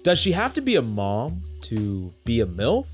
Does she have to be a mom to be a MILF?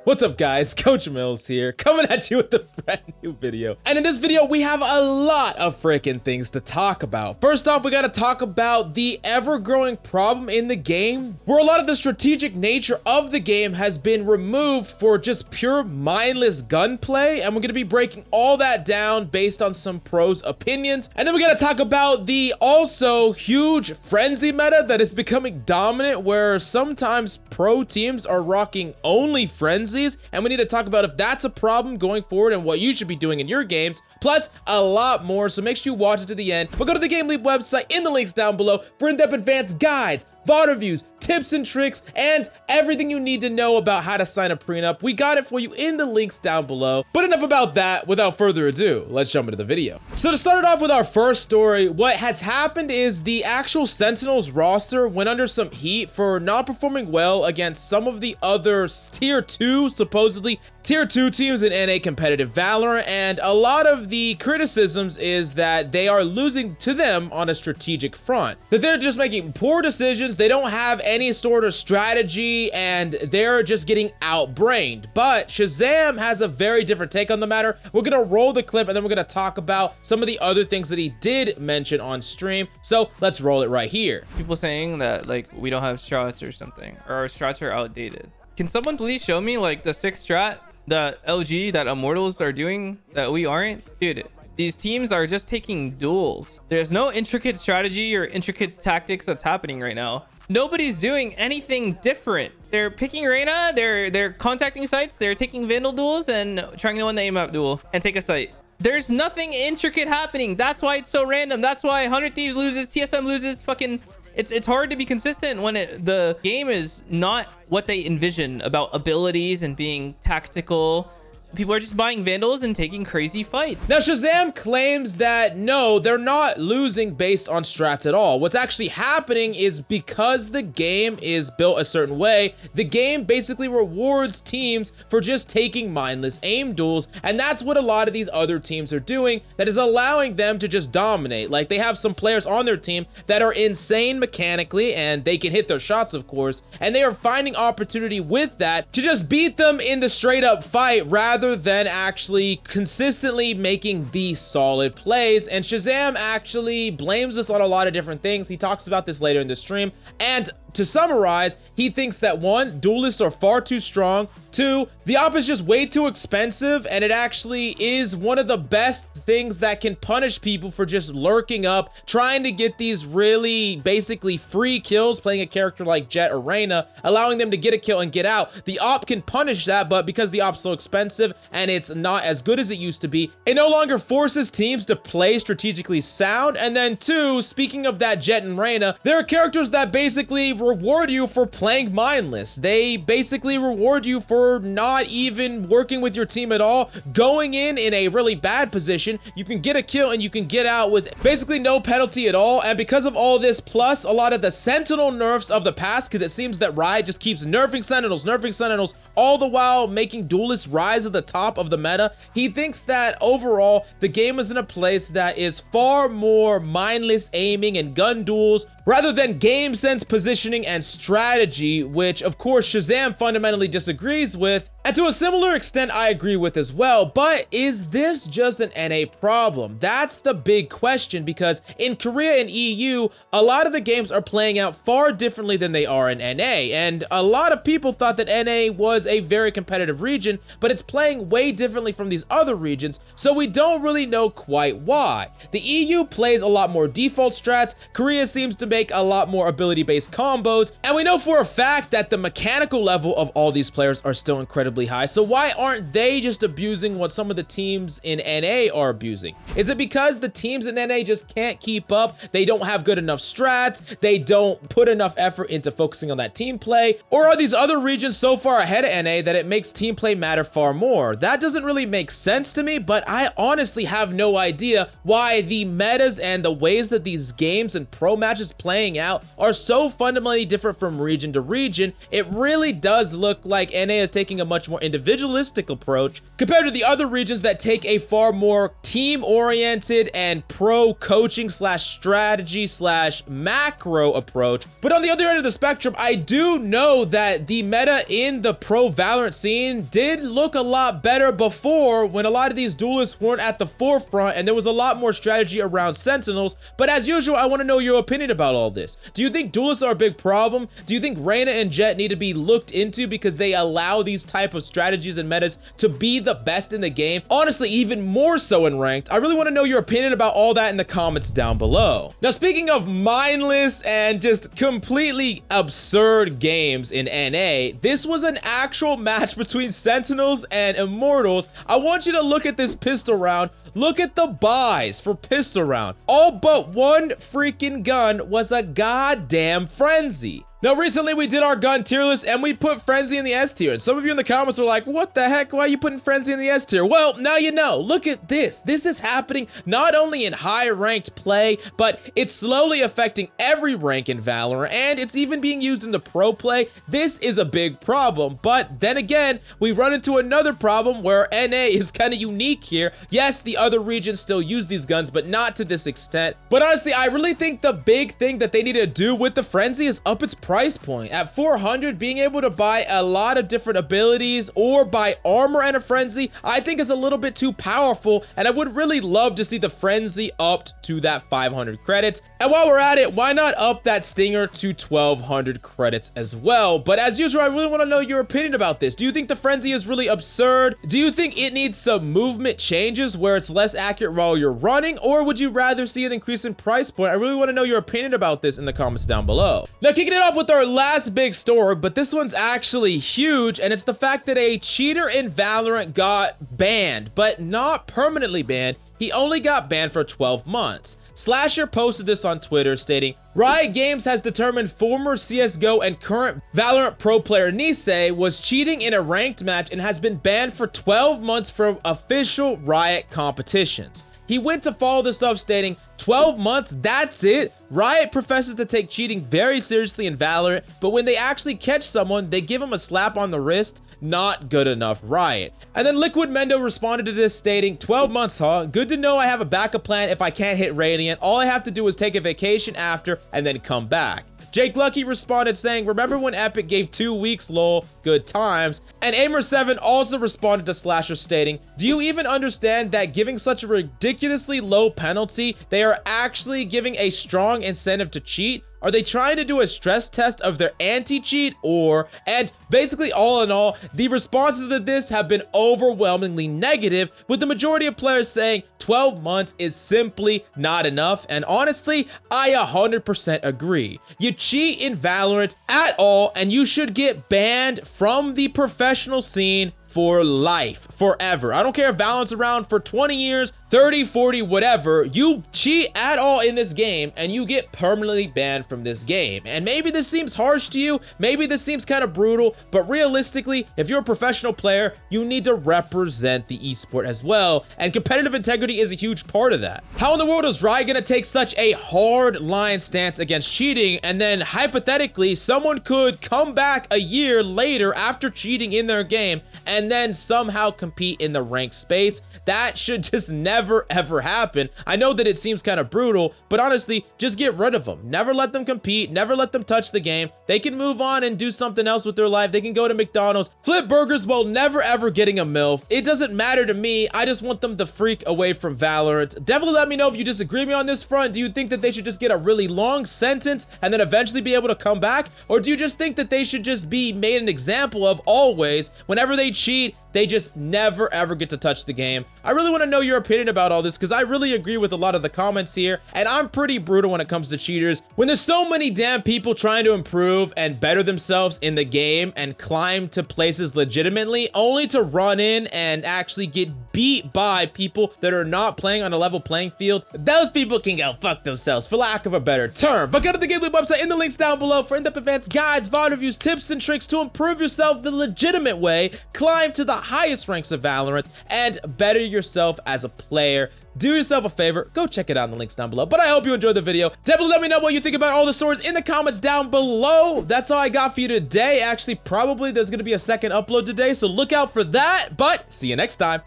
What's up guys, Coach Mills here, coming at you with a brand new video. And in this video, we have a lot of freaking things to talk about. First off, we gotta talk about the ever-growing problem in the game, where a lot of the strategic nature of the game has been removed for just pure mindless gunplay, and we're gonna be breaking all that down based on some pros' opinions. And then we gotta talk about the also huge frenzy meta that is becoming dominant, where sometimes pro teams are rocking only frenzy, and we need to talk about if that's a problem going forward and what you should be doing in your games, plus a lot more. So make sure you watch it to the end, but go to the GameLeap website in the links down below for in-depth advanced guides, VOD reviews, tips and tricks, and everything you need to know about how to sign a prenup. We got it for you in the links down below. But enough about that. Without further ado, let's jump into the video. So to start it off with our first story, what has happened is the actual Sentinels roster went under some heat for not performing well against some of the other tier 2, supposedly tier 2 teams in NA competitive Valorant, and a lot of the criticisms is that they are losing to them on a strategic front, that they're just making poor decisions, they don't have any sort of strategy, and they're just getting outbrained. But Shazam has a very different take on the matter. We're gonna roll the clip and then we're gonna talk about some of the other things that he did mention on stream. So let's roll it right here. People saying that like we don't have strats or something, or our strats are outdated. Can someone please show me like the 6 strat that LG, that Immortals are doing that we aren't? Dude, these teams are just taking duels. There's no intricate strategy or intricate tactics that's happening right now. Nobody's doing anything different. They're picking Reyna, they're contacting sites, they're taking Vandal duels and trying to win the aim out duel and take a site. There's nothing intricate happening. That's why it's so random. That's why 100 Thieves loses, TSM loses, fucking... It's hard to be consistent when the game is not what they envision about abilities and being tactical. People are just buying Vandals and taking crazy fights. Now, Shazam claims that no, they're not losing based on strats at all. What's actually happening is because the game is built a certain way, the game basically rewards teams for just taking mindless aim duels, and that's what a lot of these other teams are doing that is allowing them to just dominate. Like, they have some players on their team that are insane mechanically, and they can hit their shots, of course, and they are finding opportunity with that to just beat them in the straight up fight rather than actually consistently making these solid plays. And Shazam actually blames us on a lot of different things. He talks about this later in the stream, and to summarize, he thinks that 1, duelists are far too strong, 2, the op is just way too expensive, and it actually is one of the best things that can punish people for just lurking up, trying to get these really basically free kills, playing a character like Jett or Reyna, allowing them to get a kill and get out. The op can punish that, but because the op's so expensive and it's not as good as it used to be, it no longer forces teams to play strategically sound. And then 2, speaking of that Jett and Reyna, there are characters that basically reward you for playing mindless. They basically reward you for not even working with your team at all, going in a really bad position. You can get a kill and you can get out with basically no penalty at all. And because of all this, plus a lot of the Sentinel nerfs of the past, because it seems that Riot just keeps nerfing Sentinels, all the while making duelists rise at the top of the meta, he thinks that overall the game is in a place that is far more mindless aiming and gun duels rather than game sense positioning and strategy, which of course Shazam fundamentally disagrees with, and to a similar extent I agree with as well. But is this just an NA problem? That's the big question, because in Korea and EU, a lot of the games are playing out far differently than they are in NA, and a lot of people thought that NA was a very competitive region, but it's playing way differently from these other regions, so we don't really know quite why. The EU plays a lot more default strats, Korea seems to make a lot more ability-based combos, and we know for a fact that the mechanical level of all these players are still incredibly high. So why aren't they just abusing what some of the teams in NA are abusing? Is it because the teams in NA just can't keep up? They don't have good enough strats? They don't put enough effort into focusing on that team play? Or are these other regions so far ahead of NA that it makes team play matter far more? That doesn't really make sense to me, but I honestly have no idea why the metas and the ways that these games and pro matches playing out are so fundamentally different from region to region. It really does look like NA is taking a much much more individualistic approach compared to the other regions that take a far more team-oriented and pro-coaching slash strategy slash macro approach. But on the other end of the spectrum, I do know that the meta in the pro Valorant scene did look a lot better before, when a lot of these duelists weren't at the forefront and there was a lot more strategy around Sentinels. But as usual, I want to know your opinion about all this. Do you think duelists are a big problem? Do you think Reyna and Jett need to be looked into because they allow these type of strategies and metas to be the best in the game? Honestly, even more so in ranked. I really want to know your opinion about all that in the comments down below. Now, speaking of mindless and just completely absurd games in NA, this was an actual match between Sentinels and Immortals. I want you to look at this pistol round. Look at the buys for pistol round. All but one freaking gun was a goddamn frenzy. Now, recently we did our gun tier list and we put Frenzy in the S tier. And some of you in the comments were like, what the heck? Why are you putting Frenzy in the S tier? Well, now you know. Look at this. This is happening not only in high ranked play, but it's slowly affecting every rank in Valorant, and it's even being used in the pro play. This is a big problem. But then again, we run into another problem where NA is kind of unique here. Yes, the other regions still use these guns, but not to this extent. But honestly, I really think the big thing that they need to do with the Frenzy is up its price point. At 400, being able to buy a lot of different abilities or buy armor and a Frenzy, I think is a little bit too powerful, and I would really love to see the Frenzy upped to that 500 credits. And while we're at it, why not up that Stinger to 1200 credits as well? But as usual, I really want to know your opinion about this. Do you think the Frenzy is really absurd? Do you think it needs some movement changes where it's less accurate while you're running, or would you rather see an increase in price point? I really want to know your opinion about this in the comments down below. Now, kicking it off with our last big story, but this one's actually huge, and it's the fact that a cheater in Valorant got banned, but not permanently banned. He only got banned for 12 months. Slasher posted this on Twitter stating, Riot Games has determined former CSGO and current Valorant pro player Nisei was cheating in a ranked match and has been banned for 12 months from official Riot competitions. He went to follow this up stating, 12 months, that's it? Riot professes to take cheating very seriously in Valorant, but when they actually catch someone, they give them a slap on the wrist. Not good enough, Riot. And then Liquid Mendo responded to this stating, 12 months, huh? Good to know I have a backup plan if I can't hit Radiant. All I have to do is take a vacation after and then come back. Jake Lucky responded saying, remember when Epic gave 2 weeks, lol, good times. And Aimer7 also responded to Slasher stating, do you even understand that giving such a ridiculously low penalty, they are actually giving a strong incentive to cheat? Are they trying to do a stress test of their anti-cheat or? And basically, all in all, the responses to this have been overwhelmingly negative, with the majority of players saying 12 months is simply not enough. And honestly, I 100% agree. You cheat in Valorant at all, and you should get banned from the professional scene for life, forever. I don't care if Valorant's around for 20 years, 30, 40, whatever. You cheat at all in this game and you get permanently banned from this game. And maybe this seems harsh to you, maybe this seems kind of brutal, but realistically, if you're a professional player, you need to represent the esport as well, and competitive integrity is a huge part of that. How in the world is Riot gonna take such a hard line stance against cheating, and then hypothetically, someone could come back a year later after cheating in their game and then somehow compete in the ranked space? That should just never ever happen. I know that it seems kind of brutal, but honestly, just get rid of them. Never let them compete, never let them touch the game. They can move on and do something else with their life. They can go to McDonald's, flip burgers while never ever getting a MILF. It doesn't matter to me. I just want them to freak away from Valorant. Definitely let me know if you disagree with me on this front. Do you think that they should just get a really long sentence and then eventually be able to come back? Or do you just think that they should just be made an example of always? Whenever they cheat, they just never ever get to touch the game. I really want to know your opinion about all this, because I really agree with a lot of the comments here, and I'm pretty brutal when it comes to cheaters. When there's so many damn people trying to improve and better themselves in the game and climb to places legitimately, only to run in and actually get beat by people that are not playing on a level playing field, those people can go fuck themselves, for lack of a better term. But go to the GameLeap website in the links down below for in-depth advanced guides, VOD reviews, tips, and tricks to improve yourself the legitimate way, climb to the highest ranks of Valorant, and better yourself as a player. do yourself a favor, go check it out in the links down below. But I hope you enjoyed the video. Definitely let me know what you think about all the swords in the comments down below. That's all I got for you today. Actually, probably there's gonna be a second upload today, so look out for that. But see you next time.